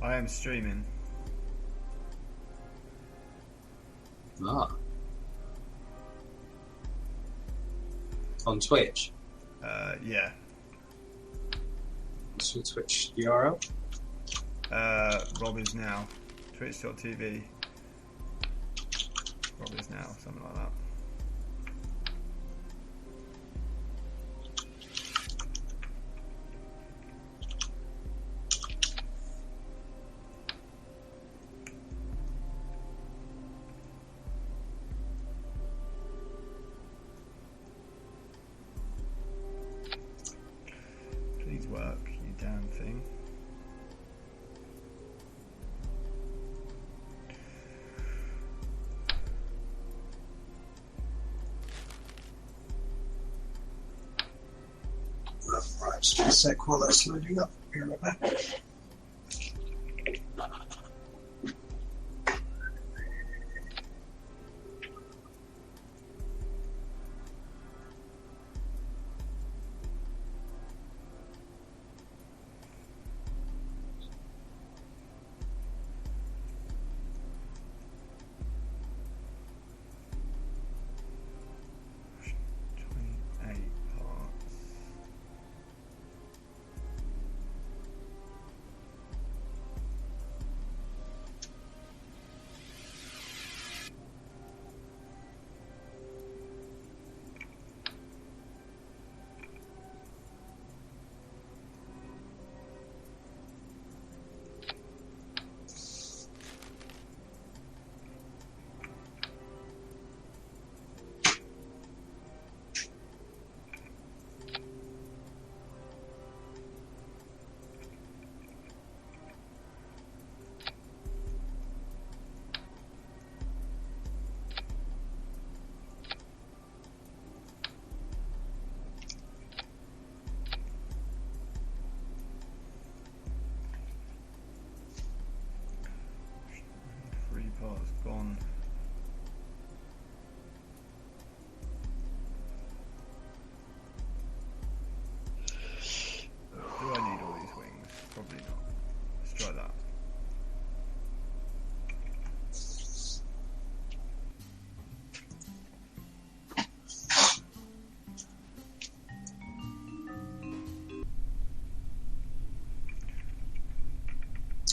I am streaming. Ah. On Twitch? Yeah. What's your Twitch URL? Rob is now. Twitch.tv. Rob is now, something like that. Please work, you damn thing. Right, just a sec while that's loading up. Be right back. Parts gone. Do I need all these wings? Probably not. Let's try that.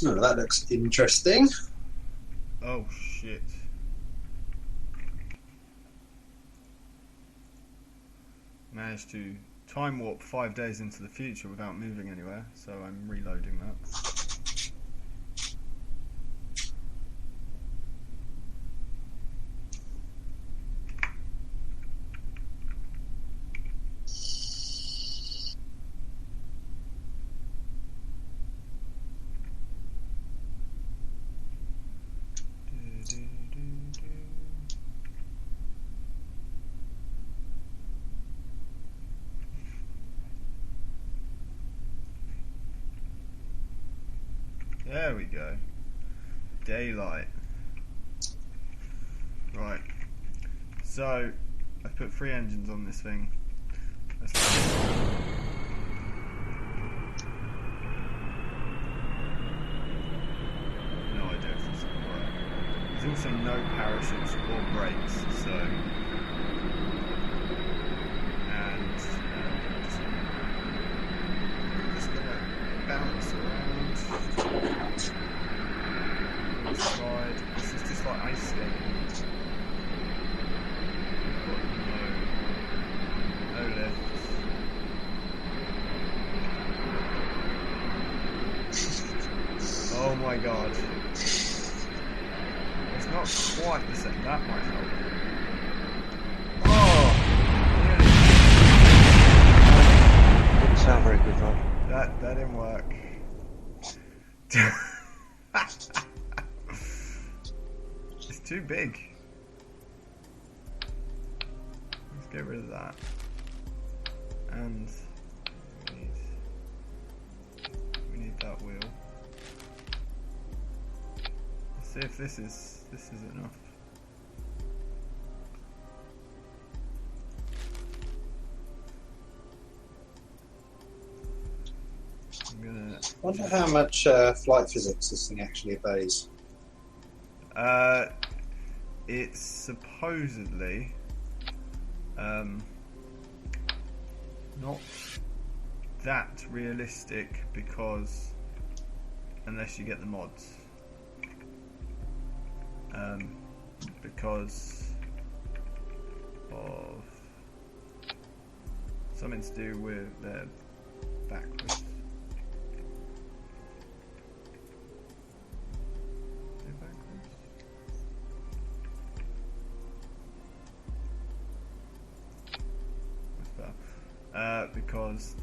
Oh, that looks interesting. Oh shit. Managed to time warp 5 days into the future without moving anywhere, so I'm reloading that. There we go. Daylight. Right. So, I've put 3 engines on this thing. Let's no idea if this will work. There's also no parachutes or brakes, so... And... just gonna bounce around. Slide. This is just like ice skating. No lifts. Oh my god. It's not quite the same. That might help. Oh! Didn't sound very good, Rob. That didn't work. It's too big. Let's get rid of that. And we need that wheel. Let's see if this is enough. I'm gonna wonder how much flight physics this thing actually obeys. It's supposedly not that realistic because unless you get the mods, because of something to do with their backwards. Because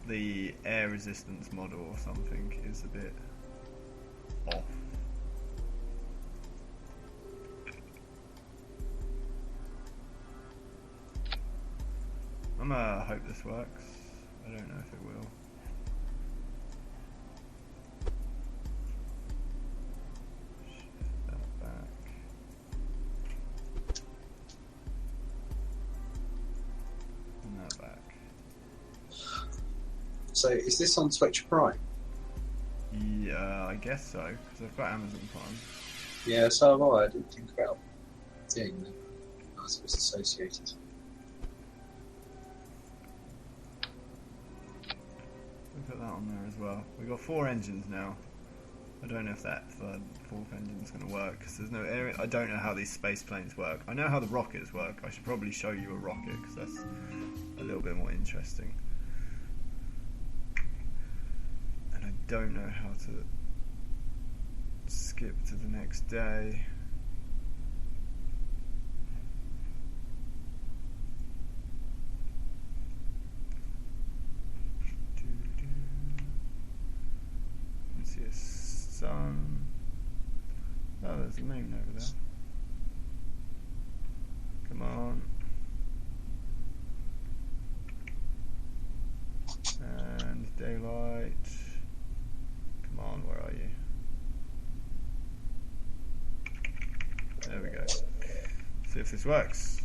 the air resistance model or something is a bit off. I'm gonna hope this works. I don't know if it will. Shift that back. And that back. So is this on Twitch Prime? Yeah, I guess so, because I've got Amazon Prime. Yeah, so have I. I didn't think about doing that as it was associated. We'll put that on there as well. We've got 4 engines now. I don't know if that third, 4th engine's going to work, because there's no air. I don't know how these space planes work. I know how the rockets work. I should probably show you a rocket, because that's a little bit more interesting. And I don't know how to skip to the next day. Let's see a sun. Oh, there's a moon over there. Come on. And daylight. Come on, where are you? There we go. See if this works.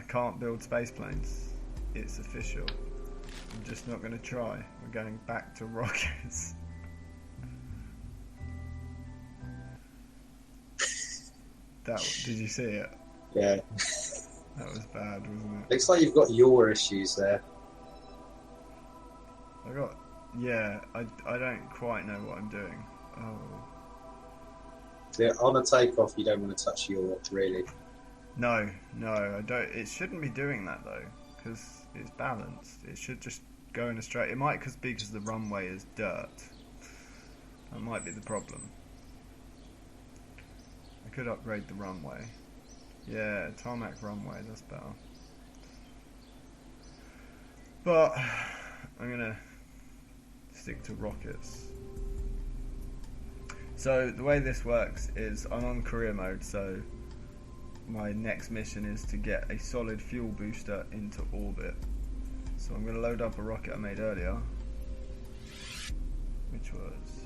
Can't build space planes. It's official. I'm just not going to try. We're going back to rockets. Did you see it? Yeah. That was bad, wasn't it? Looks like you've got your issues there. I don't quite know what I'm doing. Oh. So on a takeoff, you don't want to touch your really. No, I don't. It shouldn't be doing that though, because it's balanced. It should just go in a straight. It might be because the runway is dirt. That might be the problem. I could upgrade the runway. Yeah, tarmac runway. That's better. But I'm gonna stick to rockets. So the way this works is I'm on career mode. So my next mission is to get a solid fuel booster into orbit. So I'm going to load up a rocket I made earlier, which was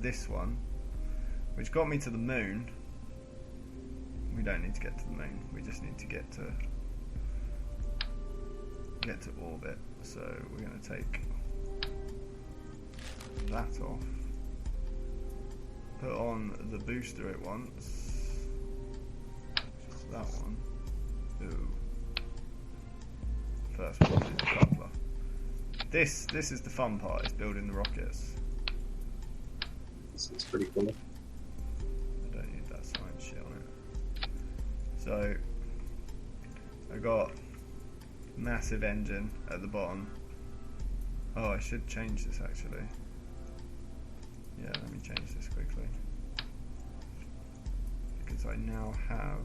this one, which got me to the moon. We don't need to get to the moon, we just need to get to orbit. So we're going to take that off, put on the booster it wants. That one. Ooh. First one is the coupler. This is the fun part, is building the rockets. This is pretty cool. I don't need that science shit on it. So I got massive engine at the bottom. Oh, I should change this actually. Yeah, let me change this quickly. Because I now have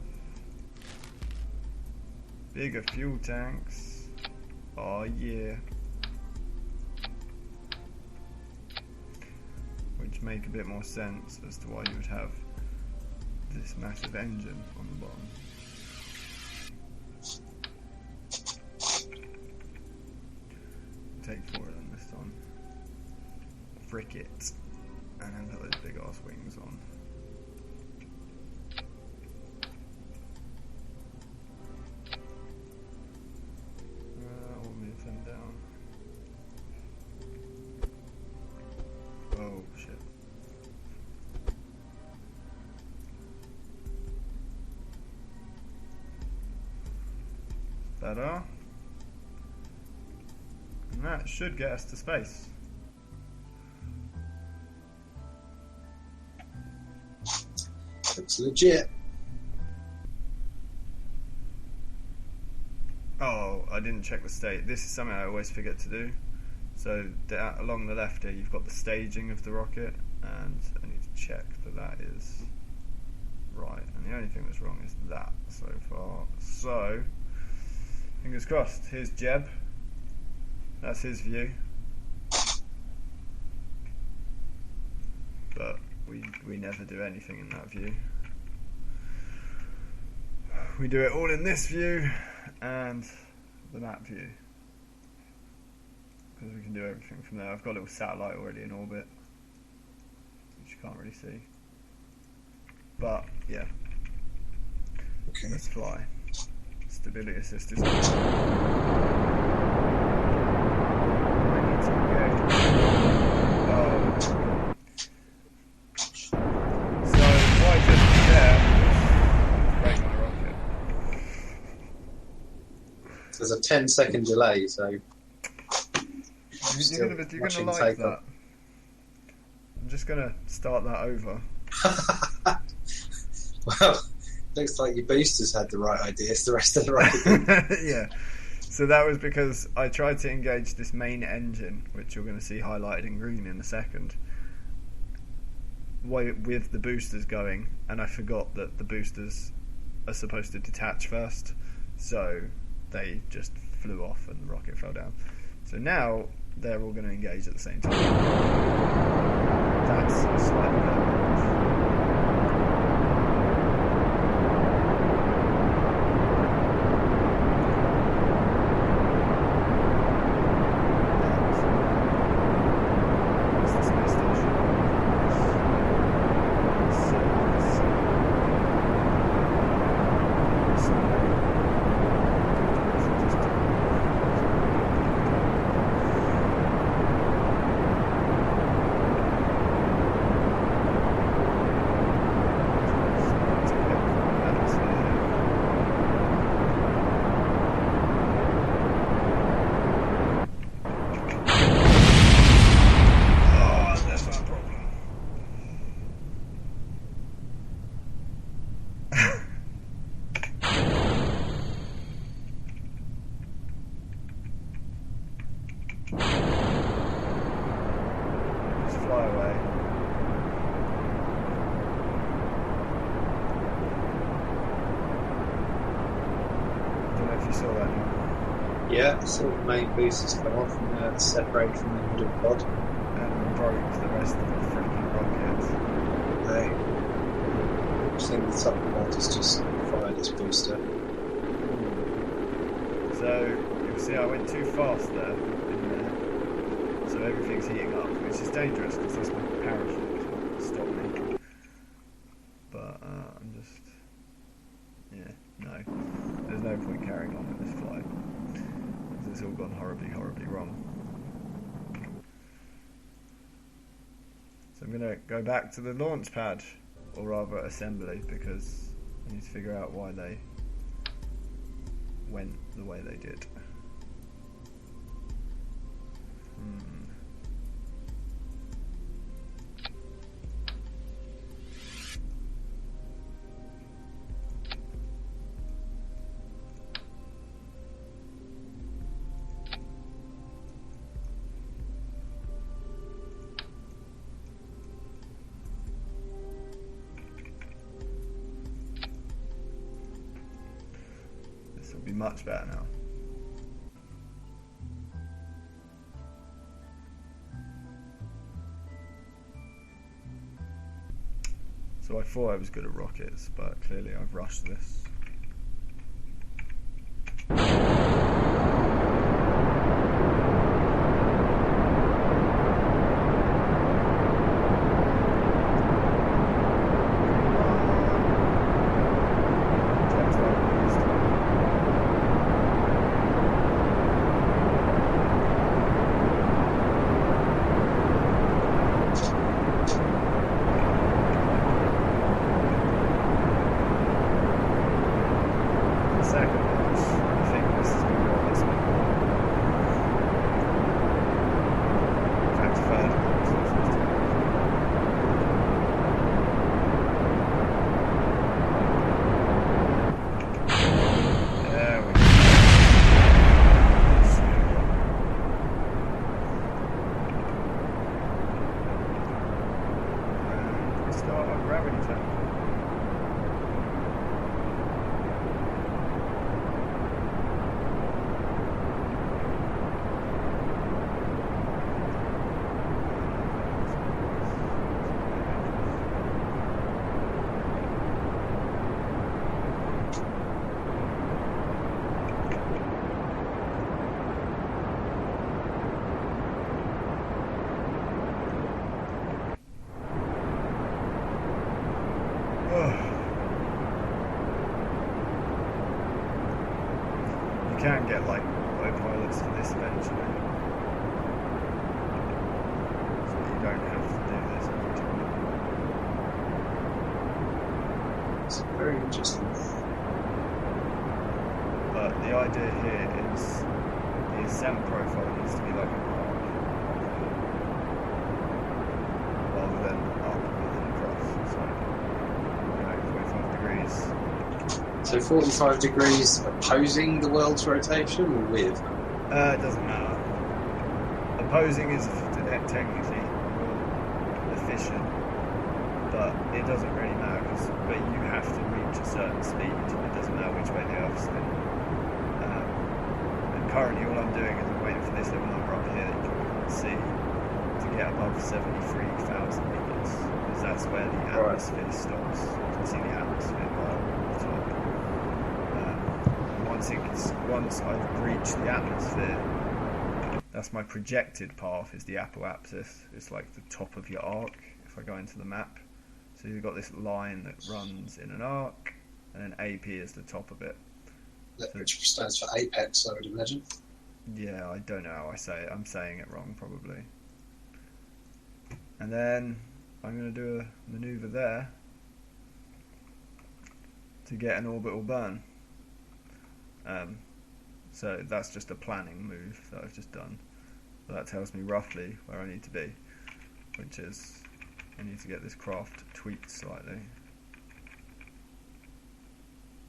bigger fuel tanks. Oh yeah. which make a bit more sense as to why you would have this massive engine on the bottom. Take 4 of them this time. Frick it. And then put those big ass wings on. We'll move them down. Oh shit. Better. And that should get us to space. Looks legit. Oh, I didn't check the state. This is something I always forget to do. So along the left here, you've got the staging of the rocket, and I need to check that that is right. And the only thing that's wrong is that so far. So, fingers crossed. Here's Jeb. That's his view. But we never do anything in that view. We do it all in this view and the map view, because we can do everything from there. I've got a little satellite already in orbit, which you can't really see. But yeah, Okay. let's fly. Stability assist is on. I need to engage. Oh. So why just there? Break my rocket. There's a 10-second delay, so You're still gonna like watching that. I'm just gonna start that over. well, looks like your boosters had the right ideas. The rest of the rocket didn't. Yeah. So that was because I tried to engage this main engine, which you're going to see highlighted in green in a second, with the boosters going, and I forgot that the boosters are supposed to detach first, so they just flew off and the rocket fell down. So now they're all going to engage at the same time. That's slightly better. Yeah, so the main boosters come off and separate from the middle pod. And broke the rest of the freaking rocket. Hey. I think the top pod has just fired its booster. So, you'll see I went too fast there, in there. So everything's heating up, which is dangerous because that's my parachute to stop me. But I'm just... yeah, no. There's no point carrying on with this flight. It's all gone horribly, horribly wrong. So I'm going to go back to the launch pad, or rather assembly, because I need to figure out why they went the way they did. This will be much better now. So I thought I was good at rockets, but clearly I've rushed this. You can get like autopilots for this eventually, so you don't have to do this every time. It's very interesting. But the idea here is the ascent profile needs to be like an arc rather than up and across. So, 45 degrees. So 45 degrees opposing the world's rotation or with? It doesn't matter. Opposing is technically more efficient, but it doesn't really matter but you have to reach a certain speed. It doesn't matter which way the Earth's spinning. And currently all I'm doing is I'm waiting for this little number up here that you can see to get above 73,000 meters, because that's where the atmosphere stops. You can see the atmosphere by the top. Once I've reached the atmosphere, that's my projected path, is the apoapsis. It's like the top of your arc if I go into the map. So you've got this line that runs in an arc, and then AP is the top of it. Which stands for apex, I would imagine. Yeah, I don't know how I say it. I'm saying it wrong probably. And then I'm going to do a maneuver there to get an orbital burn. So that's just a planning move that I've just done. So that tells me roughly where I need to be, which is I need to get this craft tweaked slightly.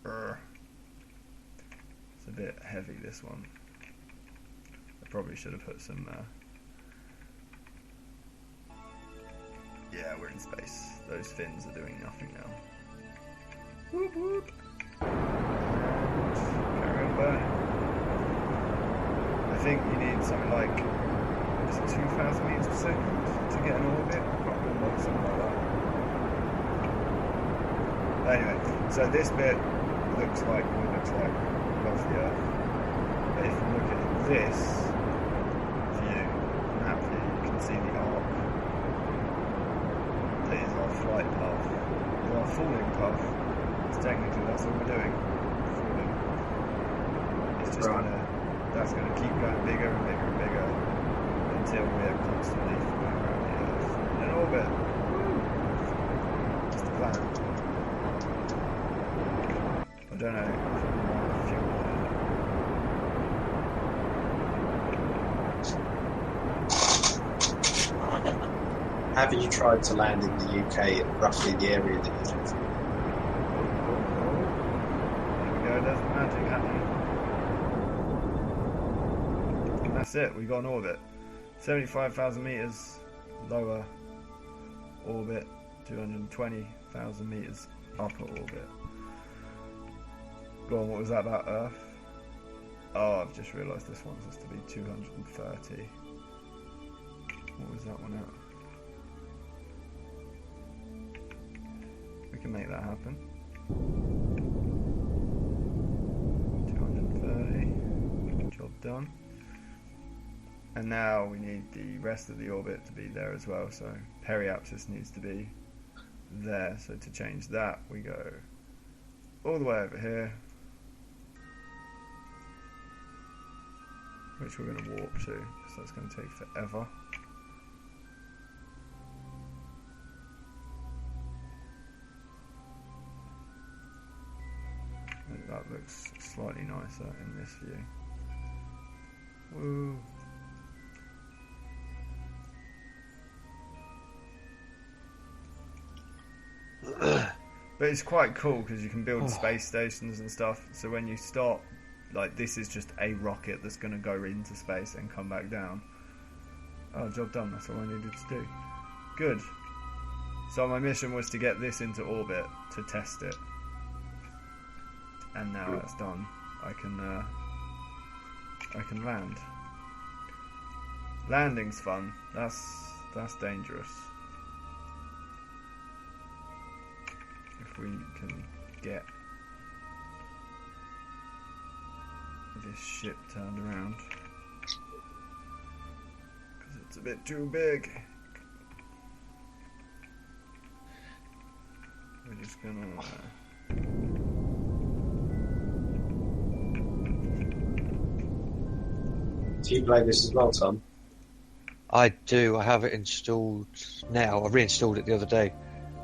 It's a bit heavy, this one. I probably should have put some yeah, we're in space. Those fins are doing nothing now. Whoop whoop. Carry on burning. I think you need something like, is it 2,000 meters per second to get an orbit? I can't remember, something like that. Anyway, so this bit looks like above the Earth. But if you look at this view, map view, you can see the arc. That is our flight path. It's our falling path. So technically that's all we're doing. Falling. It's just that's going to keep going bigger and bigger and bigger until we're constantly flying around the Earth in an orbit. Woo! Just the plan. I don't know if we want fuel here. Have you tried to land in the UK at roughly the area that you live? There we go, there's the magic happening. And that's it, we got an orbit. 75,000 meters lower orbit, 220,000 meters upper orbit. Go on, what was that about Earth? Oh, I've just realised this one's supposed to be 230. What was that one at? can make that happen. 230. Job done. And now we need the rest of the orbit to be there as well, so periapsis needs to be there. So to change that, we go all the way over here, which we're going to warp to, because that's going to take forever. That looks slightly nicer in this view. Woo. But it's quite cool because you can build space stations and stuff. So when you start, like, this is just a rocket that's going to go into space and come back down. Oh, job done. That's all I needed to do. Good. So my mission was to get this into orbit to test it. And now that's done, I can land. Landing's fun. That's dangerous. If we can get this ship turned around, because it's a bit too big. We're just gonna. Do you play this as well, Tom? I do. I have it installed now. I reinstalled it the other day.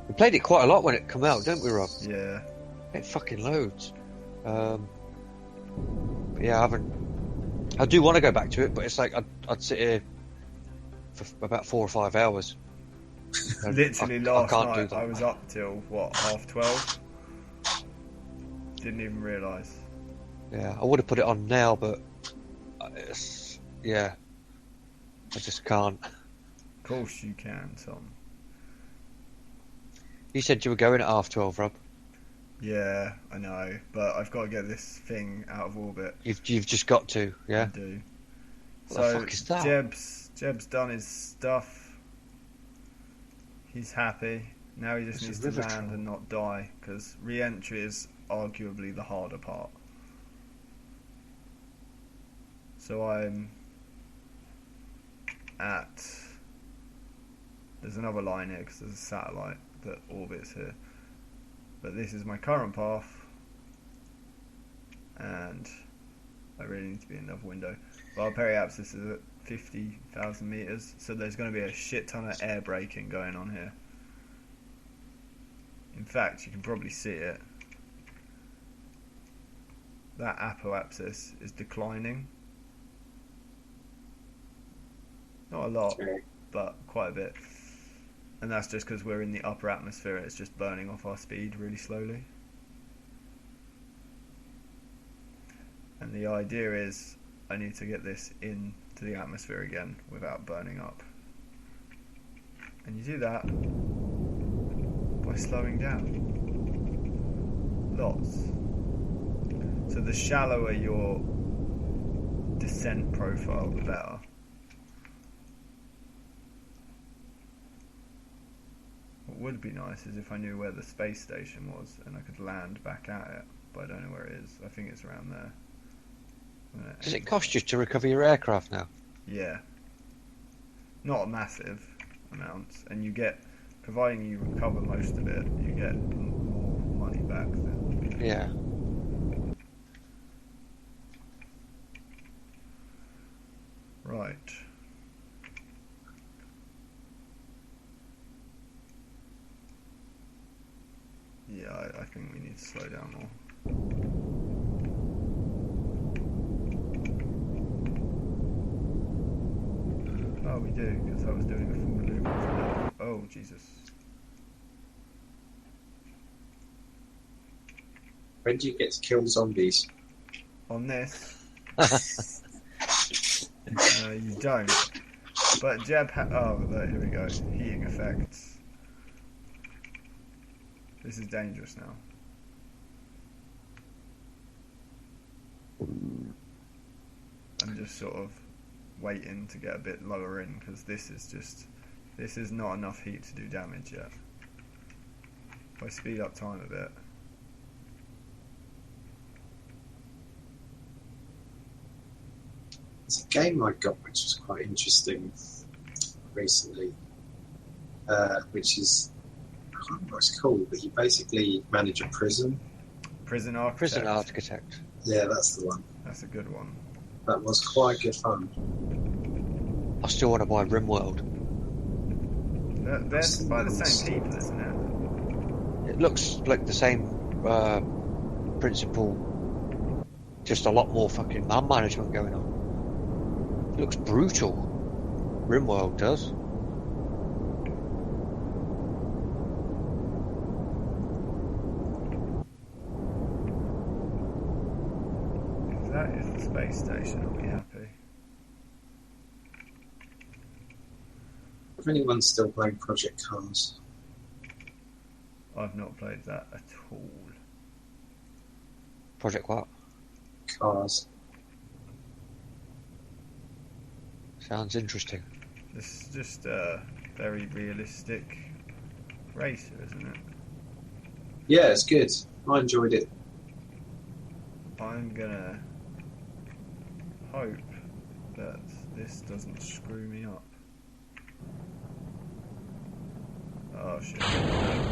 We played it quite a lot when it came out, don't we, Rob? Yeah. It fucking loads. But yeah, I haven't. I do want to go back to it, but it's like I'd sit here for about 4 or 5 hours. Literally I last can't do night that. I was up till what, 12:30? Didn't even realise. Yeah, I would have put it on now, but yeah, I just can't. Of course you can, Tom. You said you were going at 12:30, Rob. Yeah, I know, but I've got to get this thing out of orbit. You've just got to, yeah. I do. What So the fuck is that? Jeb's done his stuff. He's happy. Now he just It's a needs to river land troll. and not die, because re-entry is arguably the harder part. So I'm at. There's another line here because there's a satellite that orbits here. But this is my current path, and I really need to be in another window. Well, periapsis is at 50,000 meters, so there's going to be a shit ton of air braking going on here. In fact, you can probably see it. That apoapsis is declining. Not a lot, but quite a bit. And that's just because we're in the upper atmosphere, it's just burning off our speed really slowly. And the idea is I need to get this into the atmosphere again without burning up. And you do that by slowing down. Lots. So the shallower your descent profile, the better. What would be nice is if I knew where the space station was and I could land back at it, but I don't know where it is. I think it's around there. Does it cost you to recover your aircraft now? Yeah. Not a massive amount, and you get, providing you recover most of it, you get more money back then. Yeah. Right. Yeah, I think we need to slow down more. Oh, we do, because I was doing a full loop. Oh, Jesus. When do you get to kill zombies? On this, you don't. But Jeb oh, there, here we go. Heating effects. This is dangerous now. I'm just sort of waiting to get a bit lower in, because this is not enough heat to do damage yet. if I speed up time a bit. There's a game I got which was quite interesting recently, which is, I can't remember what it's called, but you basically manage a prison. Prison Architect. Prison Architect. Yeah, that's the one. That's a good one. That was quite good fun. I still want to buy RimWorld. They're by the same people, isn't it? It looks like the same principle, just a lot more fucking man management going on. It looks brutal. RimWorld does. If that is the space station, I'll be happy. If anyone's still playing Project Cars, I've not played that at all. Project what? Cars. Sounds interesting. This is just a very realistic racer, isn't it? Yeah, it's good. I enjoyed it. I'm gonna hope that this doesn't screw me up. Oh shit, no,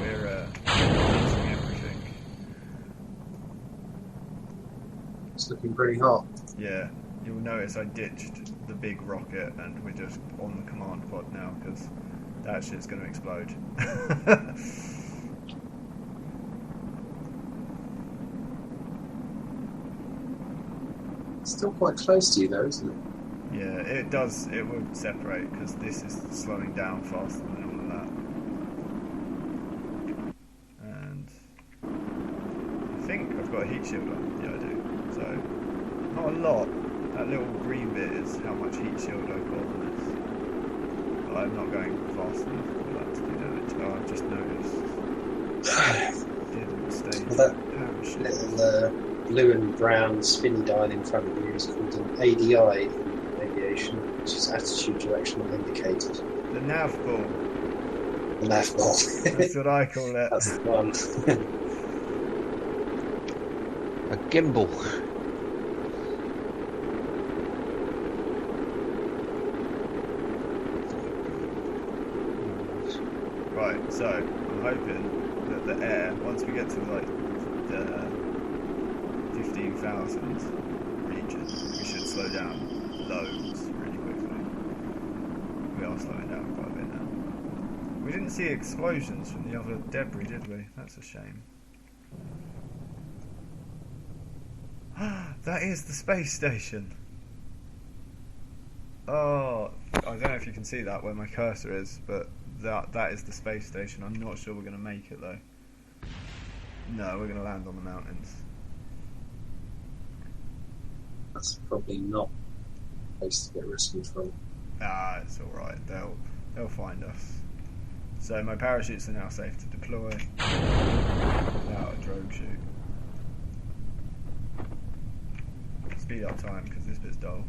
we're losing everything. It's looking pretty hot. Yeah, you'll notice I ditched the big rocket and we're just on the command pod now because that shit's gonna explode. It's still quite close to you though, isn't it? Yeah, it does, it will separate because this is slowing down faster than all of that. And I think I've got a heat shield on. Yeah, I do. So, not a lot. That little green bit is how much heat shield I've got on this. But I'm not going fast enough for that to do damage. Oh, I've just noticed. Didn't stay Well, that parachute. little blue and brown spinny dial in front of you is called an ADI in aviation, which is attitude directional indicator. The nav ball. The nav ball. That's what I call it. That's the one. A gimbal. Right, so I'm hoping that the air, once we get to like the 15,000 region, we should slow down loads really quickly. We are slowing down quite a bit now. We didn't see explosions from the other debris, did we? That's a shame. That is the space station. Oh, I don't know if you can see that where my cursor is, but that is the space station. I'm not sure we're going to make it though. No, we're going to land on the mountains. That's probably not a place to get rescued from. Ah, it's alright. They'll find us. So my parachutes are now safe to deploy without a drogue chute. Speed up time because this bit's dull.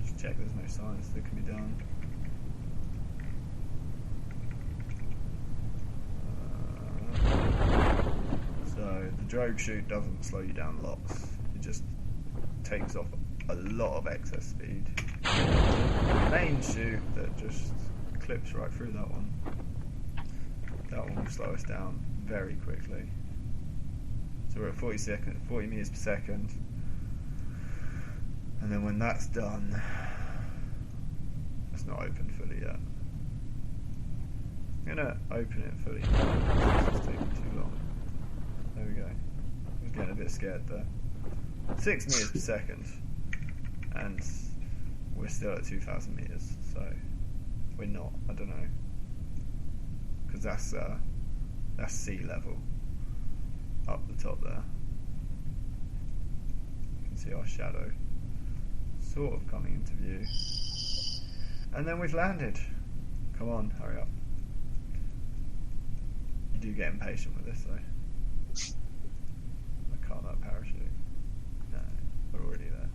Just check there's no science that can be done. So the drogue chute doesn't slow you down lots. It just takes off a lot of excess speed. The main chute that just clips right through that one. That one will slow us down very quickly. So we're at 40 meters per second. And then when that's done, it's not open fully yet. I'm gonna open it fully. It's taking too long. There we go. I was getting a bit scared there. 6 meters per second. And we're still at 2,000 meters, so we're not. I don't know, because that's sea level up the top there. You can see our shadow sort of coming into view, and then we've landed. Come on, hurry up! You do get impatient with this though. I can't that parachute. No, we're already there.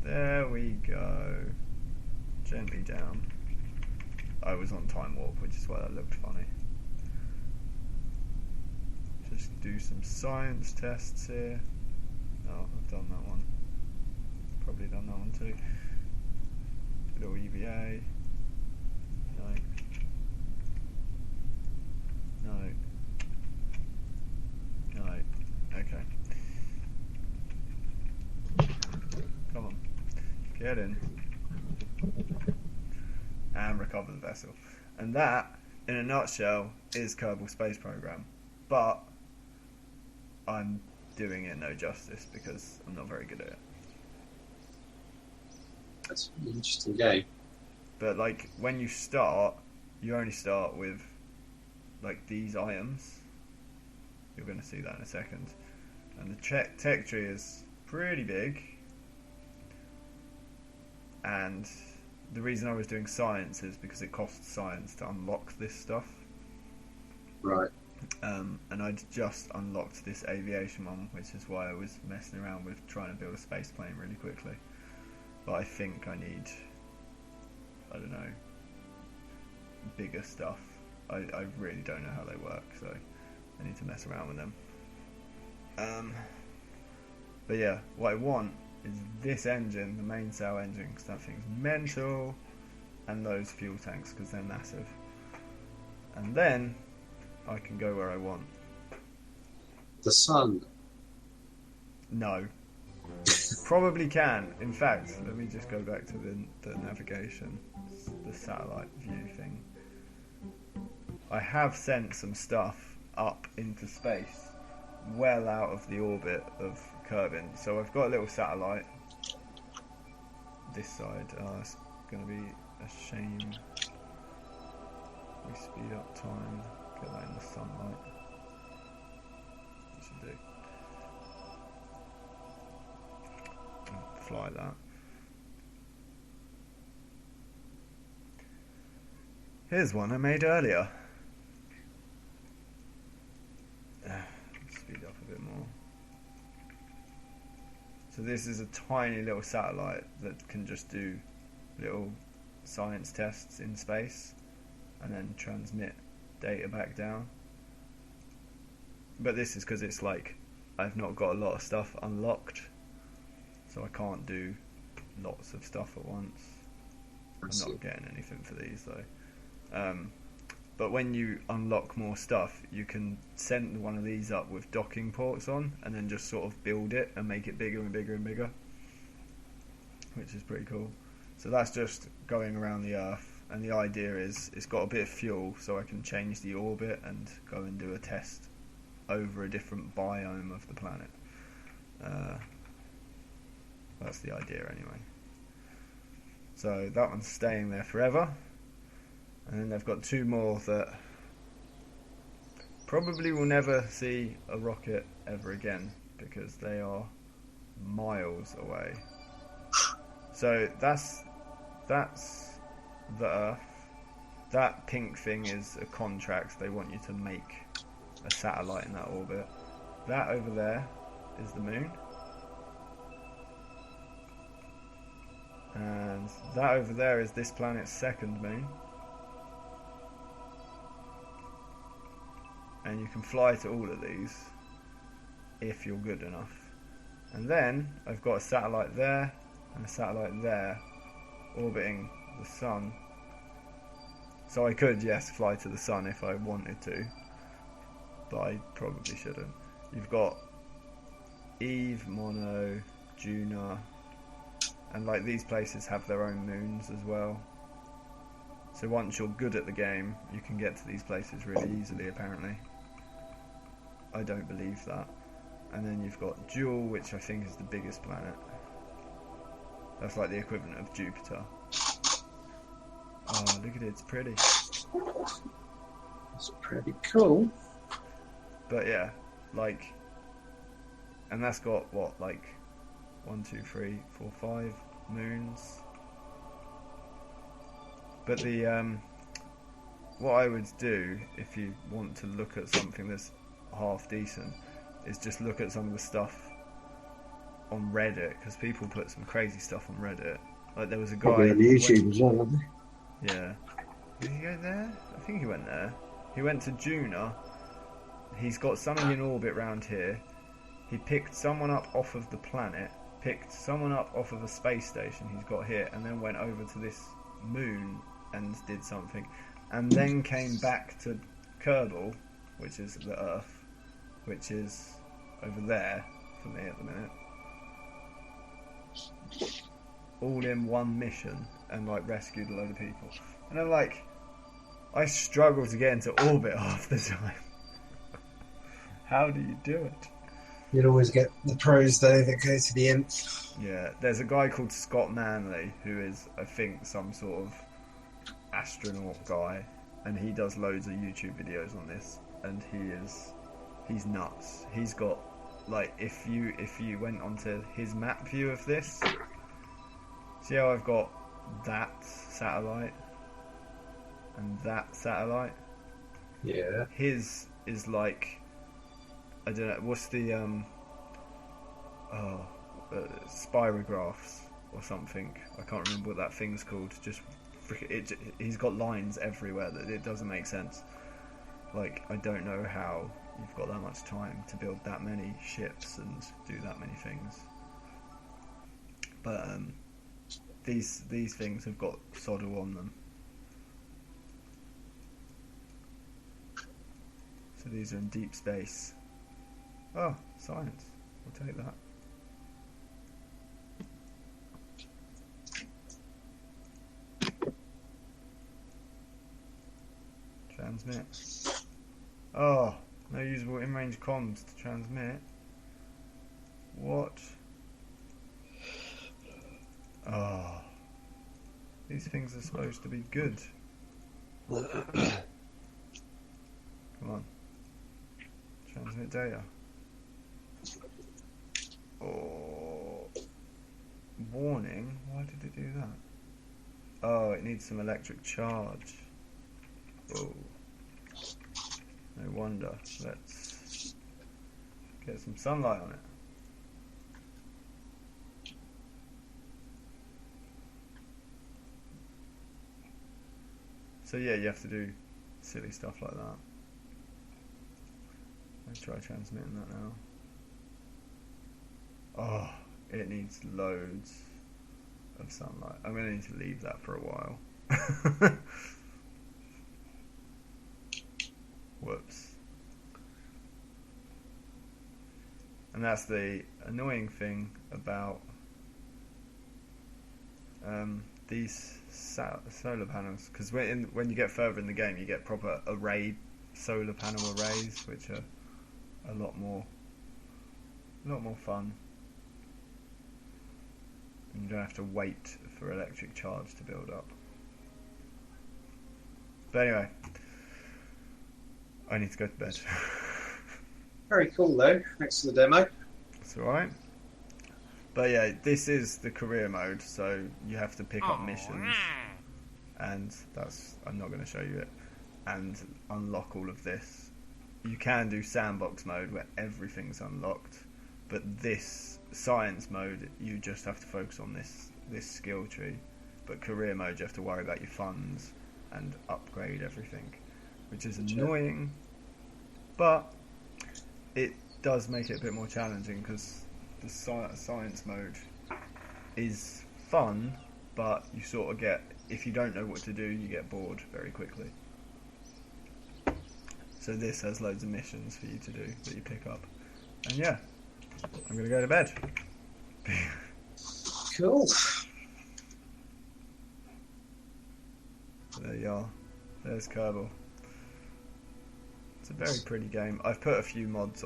There we go. Gently down. I was on time warp, which is why that looked funny. Just do some science tests here. Oh, I've done that one. Probably done that one too. A little EVA. No. No. No. Okay. Come on. Get in. And recover the vessel. And that, in a nutshell, is Kerbal Space Program. But I'm doing it no justice because I'm not very good at it. That's an interesting game. But like when you start, you only start with like these items. You're going to see that in a second. And the tech tree is pretty big. And the reason I was doing science is because it costs science to unlock this stuff. Right. And I'd just unlocked this aviation one, which is why I was messing around with trying to build a space plane really quickly. But I think I need, I don't know, bigger stuff. I really don't know how they work, so I need to mess around with them. But yeah, what I want is this engine, the main sail engine, because that thing's mental, and those fuel tanks, because they're massive. And then I can go where I want. The sun. No. Probably can. In fact, let me just go back to the navigation, the satellite view thing. I have sent some stuff up into space, well out of the orbit of Kerbin. So I've got a little satellite this side. It's going to be a shame. We speed up time, get that in the sunlight. That should do. Fly that. Here's one I made earlier. Speed up a bit more. So this is a tiny little satellite that can just do little science tests in space and then transmit data back down. But this is because it's like I've not got a lot of stuff unlocked, so I can't do lots of stuff at once. I'm not getting anything for these though. But when you unlock more stuff, you can send one of these up with docking ports on and then just sort of build it and make it bigger and bigger and bigger, which is pretty cool. So that's just going around the Earth, and the idea is it's got a bit of fuel, so I can change the orbit and go and do a test over a different biome of the planet. That's the idea anyway. So that one's staying there forever. And then they've got two more that probably will never see a rocket ever again because they are miles away. So that's the Earth. That pink thing is a contract. They want you to make a satellite in that orbit. That over there is the moon. And that over there is this planet's second moon. And you can fly to all of these if you're good enough. And then I've got a satellite there and a satellite there orbiting the sun. So I could, yes, fly to the sun if I wanted to, but I probably shouldn't. You've got Eve, Mono, Juno, and like these places have their own moons as well. So once you're good at the game, you can get to these places really easily, apparently. I don't believe that. And then you've got Jewel, which I think is the biggest planet. That's like the equivalent of Jupiter. Oh, look at it, it's pretty. It's pretty cool. But yeah, like, and that's got what, like 1, 2, 3, 4, 5 moons. But the what I would do if you want to look at something that's half decent is just look at some of the stuff on Reddit, because people put some crazy stuff on Reddit. Like there was a guy probably on YouTube as well, haven't they? Yeah, Did he go there? I think he went there. He went to Juna. He's got something in orbit round here. He picked someone up off of the planet, picked someone up off of a space station he's got here, and then went over to this moon and did something. And then came back to Kerbal, which is the Earth, which is over there for me at the minute. All in one mission, and like rescued a load of people. And I'm like, I struggle to get into orbit half the time. How do you do it? You'd always get the pros though that go to the nth. Yeah, there's a guy called Scott Manley who is, I think, some sort of astronaut guy, and he does loads of YouTube videos on this, and he's nuts. He's got, like, if you went onto his map view of this, see how I've got that satellite and that satellite? Yeah. His is like, I don't know, what's the spirographs or something. I can't remember what that thing's called. Just he's got lines everywhere that it doesn't make sense. Like, I don't know how you've got that much time to build that many ships and do that many things. But these things have got Soddle on them. So these are in deep space. Oh, science. We'll take that. Transmit. Oh, no usable in-range comms to transmit. What? Oh. These things are supposed to be good. Come on. Transmit data. Oh. Warning? Why did it do that? Oh, it needs some electric charge. Oh. No wonder. Let's get some sunlight on it. So yeah, you have to do silly stuff like that. Let's try transmitting that now. Oh, it needs loads of sunlight. I'm going to need to leave that for a while. Whoops. And that's the annoying thing about these solar panels, because when you get further in the game, you get proper solar panel arrays, which are a lot more fun, and you don't have to wait for electric charge to build up. But anyway, I need to go to bed. Very cool though. Thanks for the demo. It's alright. But yeah, this is the career mode, so you have to pick up missions, and I'm not going to show you it, and unlock all of this. You can do sandbox mode where everything's unlocked, but this science mode, you just have to focus on this skill tree. But career mode, you have to worry about your funds and upgrade everything, which is annoying, but it does make it a bit more challenging, because the science mode is fun, but you sort of get, if you don't know what to do, you get bored very quickly. So this has loads of missions for you to do that you pick up. And yeah, I'm going to go to bed. Cool. So there you are. There's Kerbal. It's a very pretty game. I've put a few mods on